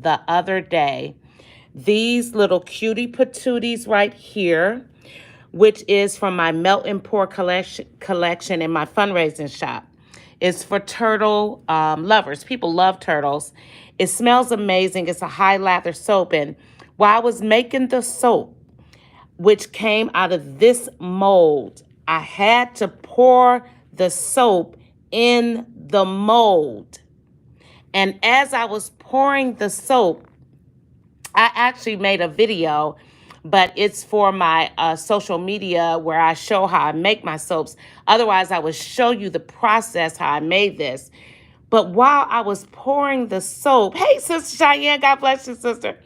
the other day these little cutie patooties right here, which is from my Melt and Pour collection in my fundraising shop. It's for turtle lovers. People love turtles. It smells amazing. It's a high lather soap. And while I was making the soap, which came out of this mold, I had to pour the soap in the mold. And as I was pouring the soap, I actually made a video, but it's for my social media where I show how I make my soaps. Otherwise, I would show you the process, how I made this. But while I was pouring the soap, hey, Sister Cheyenne, God bless you, sister.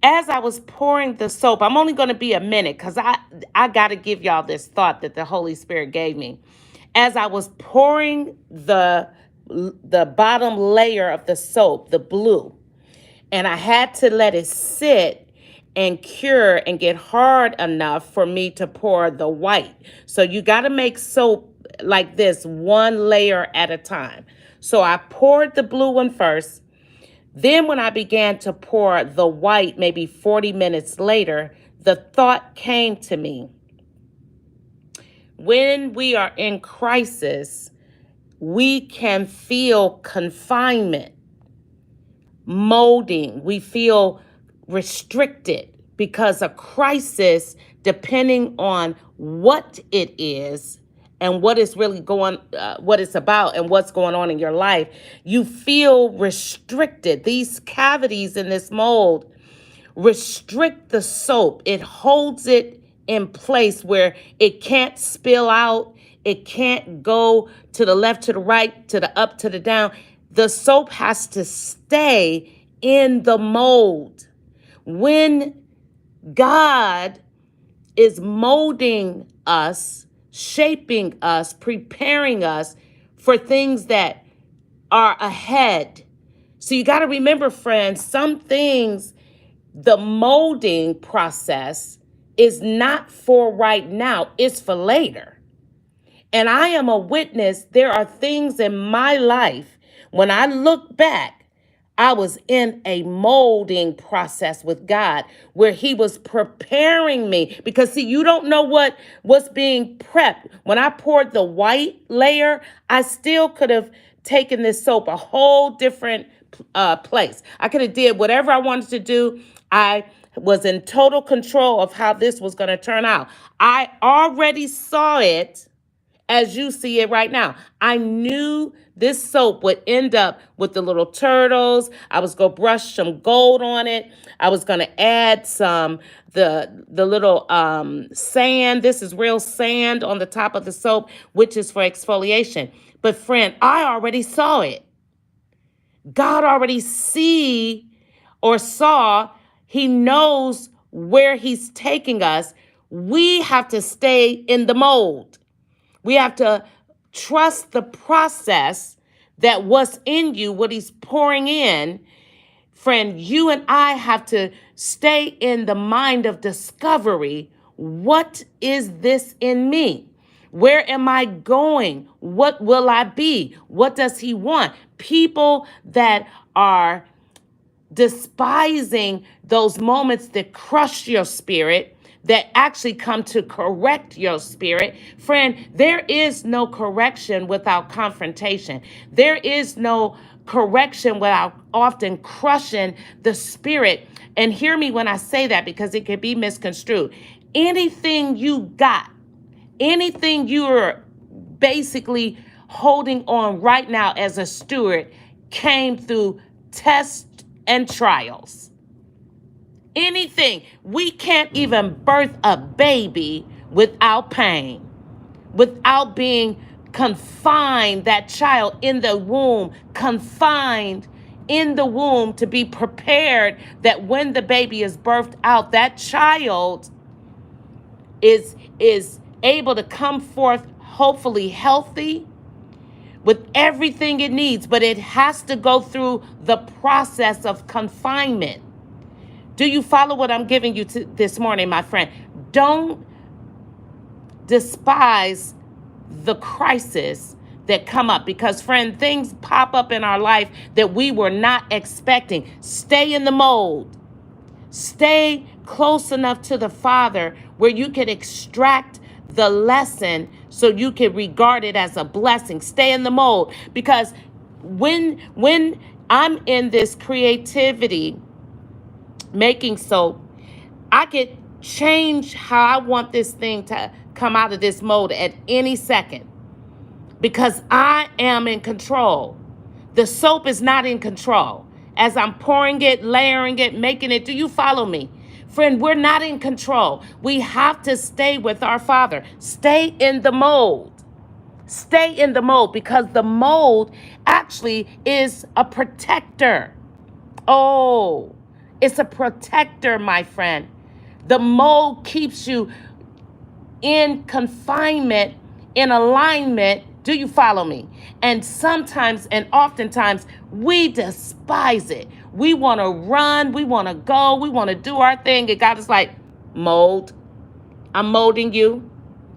As I was pouring the soap, I'm only going to be a minute because I got to give y'all this thought that the Holy Spirit gave me. As I was pouring the bottom layer of the soap, the blue, and I had to let it sit and cure and get hard enough for me to pour the white. So you got to make soap like this, one layer at a time. So I poured the blue one first. Then when I began to pour the white, maybe 40 minutes later, the thought came to me. When we are in crisis, we can feel confinement, molding. We feel restricted because a crisis, depending on what it is and what is really what it's about and what's going on in your life, you feel restricted. These cavities in this mold restrict the soap. It holds it in place where it can't spill out. It can't go to the left, to the right, to the up, to the down. The soap has to stay in the mold. When God is molding us, shaping us, preparing us for things that are ahead. So you got to remember, friends, some things, the molding process is not for right now, it's for later. And I am a witness. There are things in my life, when I look back, I was in a molding process with God where he was preparing me. Because see, you don't know what was being prepped. When I poured the white layer, I still could have taken this soap a whole different place. I could have did whatever I wanted to do. I was in total control of how this was going to turn out. I already saw it as you see it right now. I knew this soap would end up with the little turtles. I was going to brush some gold on it. I was going to add some, the little sand. This is real sand on the top of the soap, which is for exfoliation. But friend, I already saw it. God already saw. He knows where he's taking us. We have to stay in the mold. We have to trust the process that what's in you, what he's pouring in. Friend, you and I have to stay in the mind of discovery. What is this in me? Where am I going? What will I be? What does he want? People that are despising those moments that crush your spirit, that actually come to correct your spirit. Friend, there is no correction without confrontation. There is no correction without often crushing the spirit. And hear me when I say that, because it can be misconstrued. Anything you got, anything you're basically holding on right now as a steward came through tests and trials. Anything. We can't even birth a baby without pain, without being confined, that child in the womb, confined in the womb to be prepared that when the baby is birthed out, that child is able to come forth hopefully healthy with everything it needs, but it has to go through the process of confinement. Do you follow what I'm giving you this morning, my friend? Don't despise the crisis that come up, because friend, things pop up in our life that we were not expecting. Stay in the mold. Stay close enough to the Father where you can extract the lesson so you can regard it as a blessing. Stay in the mold, because when I'm in this creativity making soap, I could change how I want this thing to come out of this mold at any second, because I am in control. The soap is not in control. As I'm pouring it, layering it, making it, do you follow me? Friend, we're not in control. We have to stay with our Father. Stay in the mold. Stay in the mold, because the mold actually is a protector. Oh, it's a protector, my friend. The mold keeps you in confinement, in alignment. Do you follow me? And sometimes and oftentimes we despise it. We want to run, we want to go, we want to do our thing. And God is like, mold. I'm molding you.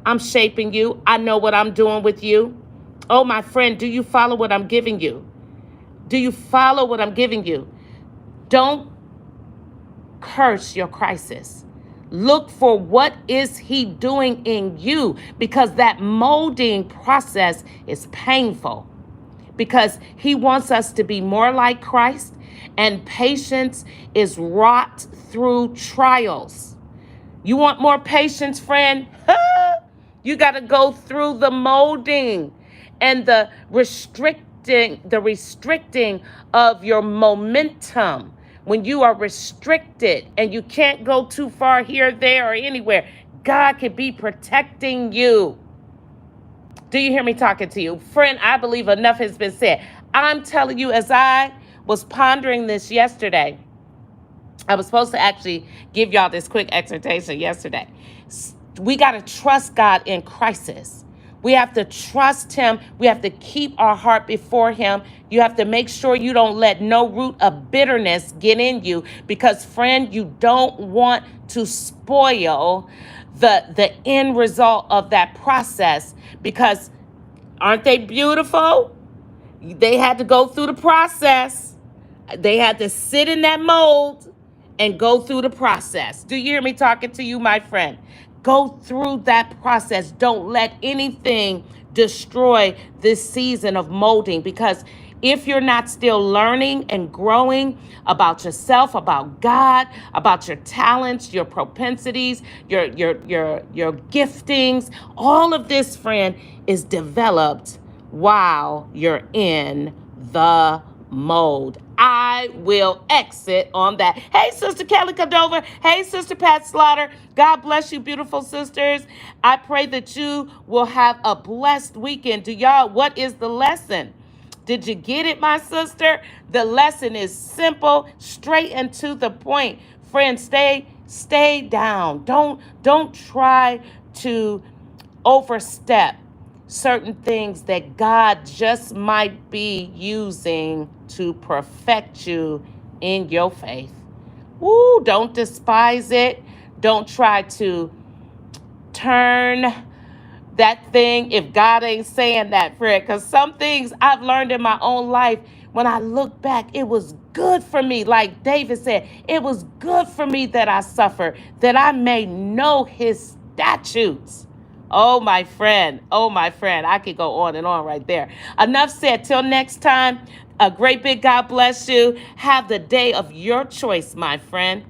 I'm shaping you. I know what I'm doing with you. Oh, my friend, do you follow what I'm giving you? Do you follow what I'm giving you? Don't curse your crisis. Look for what is he doing in you, because that molding process is painful, because he wants us to be more like Christ, and patience is wrought through trials. You want more patience, friend? You got to go through the molding and the restricting of your momentum. When you are restricted and you can't go too far here, there, or anywhere, God could be protecting you. Do you hear me talking to you? Friend, I believe enough has been said. I'm telling you, as I was pondering this yesterday, I was supposed to actually give y'all this quick exhortation yesterday. We got to trust God in crisis. We have to trust him. We have to keep our heart before him. You have to make sure you don't let no root of bitterness get in you, because, friend, you don't want to spoil the end result of that process, because aren't they beautiful? They had to go through the process. They had to sit in that mold and go through the process. Do you hear me talking to you, my friend? Go through that process. Don't let anything destroy this season of molding, because if you're not still learning and growing about yourself, about God, about your talents, your propensities, your giftings, all of this, friend, is developed while you're in the mold. I will exit on that. Hey, Sister Kelly Cordova. Hey, Sister Pat Slaughter. God bless you, beautiful sisters. I pray that you will have a blessed weekend. What is the lesson? Did you get it, my sister? The lesson is simple, straight and to the point. Friends, stay down. Don't try to overstep certain things that God just might be using to perfect you in your faith. Woo, don't despise it. Don't try to turn that thing if God ain't saying that, friend. Because some things I've learned in my own life, when I look back, it was good for me. Like David said, it was good for me that I suffered, that I may know his statutes. Oh, my friend. Oh, my friend. I could go on and on right there. Enough said. Till next time, a great big God bless you. Have the day of your choice, my friend.